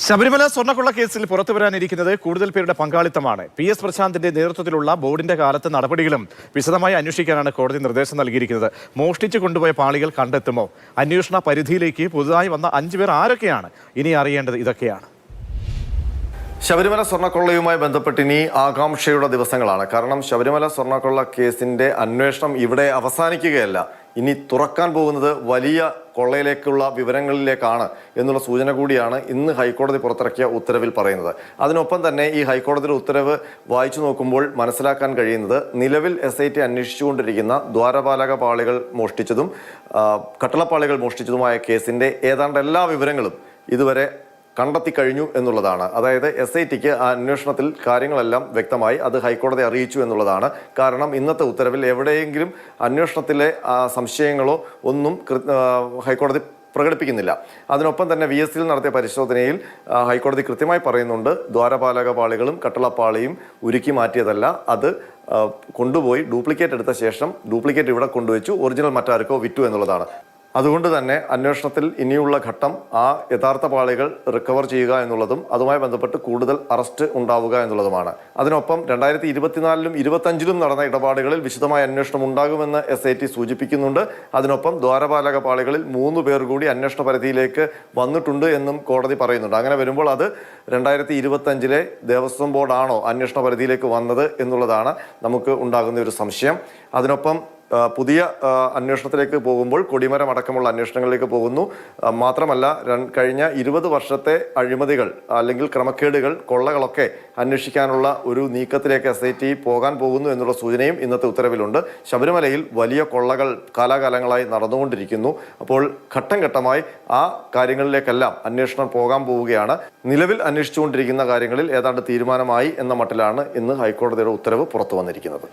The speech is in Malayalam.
ശബരിമല സ്വർണ്ണക്കൊള്ള കേസിൽ പുറത്തു വരാനിരിക്കുന്നത് കൂടുതൽ പേരുടെ പങ്കാളിത്തമാണ്. PS പ്രശാന്തിന്റെ നേതൃത്വത്തിലുള്ള ബോർഡിന്റെ കാലത്ത് നടപടികളും വിശദമായി അന്വേഷിക്കാനാണ് കോടതി നിർദ്ദേശം നൽകിയിരിക്കുന്നത്. മോഷ്ടിച്ചു കൊണ്ടുപോയ പാളികൾ കണ്ടെത്തുമോ? അന്വേഷണ പരിധിയിലേക്ക് പുതുതായി വന്ന 5 പേർ ആരൊക്കെയാണ്? ഇനി അറിയേണ്ടത് ഇതൊക്കെയാണ്. ശബരിമല സ്വർണ്ണക്കൊള്ളയുമായി ബന്ധപ്പെട്ട് ഇനി ആകാംക്ഷയുടെ ദിവസങ്ങളാണ്. കാരണം ശബരിമല സ്വർണ്ണക്കൊള്ള കേസിന്റെ അന്വേഷണം ഇവിടെ അവസാനിക്കുകയല്ല. ഇനി തുറക്കാൻ പോകുന്നത് വലിയ കൊള്ളയിലേക്കുള്ള വിവരങ്ങളിലേക്കാണ് എന്നുള്ള സൂചന കൂടിയാണ് ഇന്ന് ഹൈക്കോടതി പുറത്തിറക്കിയ ഉത്തരവിൽ പറയുന്നത്. അതിനൊപ്പം തന്നെ ഈ ഹൈക്കോടതിയുടെ ഉത്തരവ് വായിച്ചു നോക്കുമ്പോൾ മനസ്സിലാക്കാൻ കഴിയുന്നത് നിലവിൽ SIT അന്വേഷിച്ചുകൊണ്ടിരിക്കുന്ന ദ്വാരപാലക പാളികൾ മോഷ്ടിച്ചതും കട്ടളപ്പാളികൾ മോഷ്ടിച്ചതുമായ കേസിന്റെ ഏതാണ്ട് എല്ലാ വിവരങ്ങളും ഇതുവരെ കണ്ടെത്തി കഴിഞ്ഞു എന്നുള്ളതാണ്. അതായത് SITക്ക് ആ അന്വേഷണത്തിൽ കാര്യങ്ങളെല്ലാം വ്യക്തമായി അത് ഹൈക്കോടതി അറിയിച്ചു എന്നുള്ളതാണ്. കാരണം ഇന്നത്തെ ഉത്തരവിൽ എവിടെയെങ്കിലും അന്വേഷണത്തിലെ സംശയങ്ങളോ ഒന്നും ഹൈക്കോടതി പ്രകടിപ്പിക്കുന്നില്ല. അതിനൊപ്പം തന്നെ VSൽ നടത്തിയ പരിശോധനയിൽ ഹൈക്കോടതി കൃത്യമായി പറയുന്നുണ്ട്, ദ്വാരപാലക പാളികളും കട്ടളപ്പാളിയും ഉരുക്കി മാറ്റിയതല്ല, അത് കൊണ്ടുപോയി ഡ്യൂപ്ലിക്കേറ്റ് എടുത്ത ശേഷം ഡ്യൂപ്ലിക്കേറ്റ് ഇവിടെ കൊണ്ടുവച്ചു, ഒറിജിനൽ മറ്റാർക്കോ വിറ്റു എന്നുള്ളതാണ്. അതുകൊണ്ട് തന്നെ അന്വേഷണത്തിൽ ഇനിയുള്ള ഘട്ടം ആ യഥാർത്ഥ പാളികൾ റിക്കവർ ചെയ്യുക എന്നുള്ളതും അതുമായി ബന്ധപ്പെട്ട് കൂടുതൽ അറസ്റ്റ് ഉണ്ടാവുക എന്നുള്ളതുമാണ്. അതിനൊപ്പം 2024ലും 2025ലും നടന്ന ഇടപാടുകളിൽ വിശദമായ അന്വേഷണം ഉണ്ടാകുമെന്ന് SIT സൂചിപ്പിക്കുന്നുണ്ട്. അതിനൊപ്പം ദ്വാരപാലക പാളികളിൽ 3 പേർ കൂടി അന്വേഷണ പരിധിയിലേക്ക് വന്നിട്ടുണ്ട് എന്നും കോടതി പറയുന്നുണ്ട്. അങ്ങനെ വരുമ്പോൾ അത് 2025ലെ ദേവസ്വം ബോർഡാണോ അന്വേഷണ പരിധിയിലേക്ക് വന്നത് എന്നുള്ളതാണ് നമുക്ക് ഉണ്ടാകുന്ന ഒരു സംശയം. അതിനൊപ്പം പുതിയ അന്വേഷണത്തിലേക്ക് പോകുമ്പോൾ കൊടിമരം അടക്കമുള്ള അന്വേഷണങ്ങളിലേക്ക് പോകുന്നു. മാത്രമല്ല കഴിഞ്ഞ 20 വർഷത്തെ അഴിമതികൾ അല്ലെങ്കിൽ ക്രമക്കേടുകൾ, കൊള്ളകളൊക്കെ അന്വേഷിക്കാനുള്ള ഒരു നീക്കത്തിലേക്ക് SIT പോകാൻ പോകുന്നു എന്നുള്ള സൂചനയും ഇന്നത്തെ ഉത്തരവിലുണ്ട്. ശബരിമലയിൽ വലിയ കൊള്ളകൾ കാലാകാലങ്ങളായി നടന്നുകൊണ്ടിരിക്കുന്നു. അപ്പോൾ ഘട്ടം ഘട്ടമായി ആ കാര്യങ്ങളിലേക്കെല്ലാം അന്വേഷണം പോകാൻ പോവുകയാണ്. നിലവിൽ അന്വേഷിച്ചുകൊണ്ടിരിക്കുന്ന കാര്യങ്ങളിൽ ഏതാണ്ട് തീരുമാനമായി എന്ന മട്ടിലാണ് ഇന്ന് ഹൈക്കോടതിയുടെ ഉത്തരവ് പുറത്തു വന്നിരിക്കുന്നത്.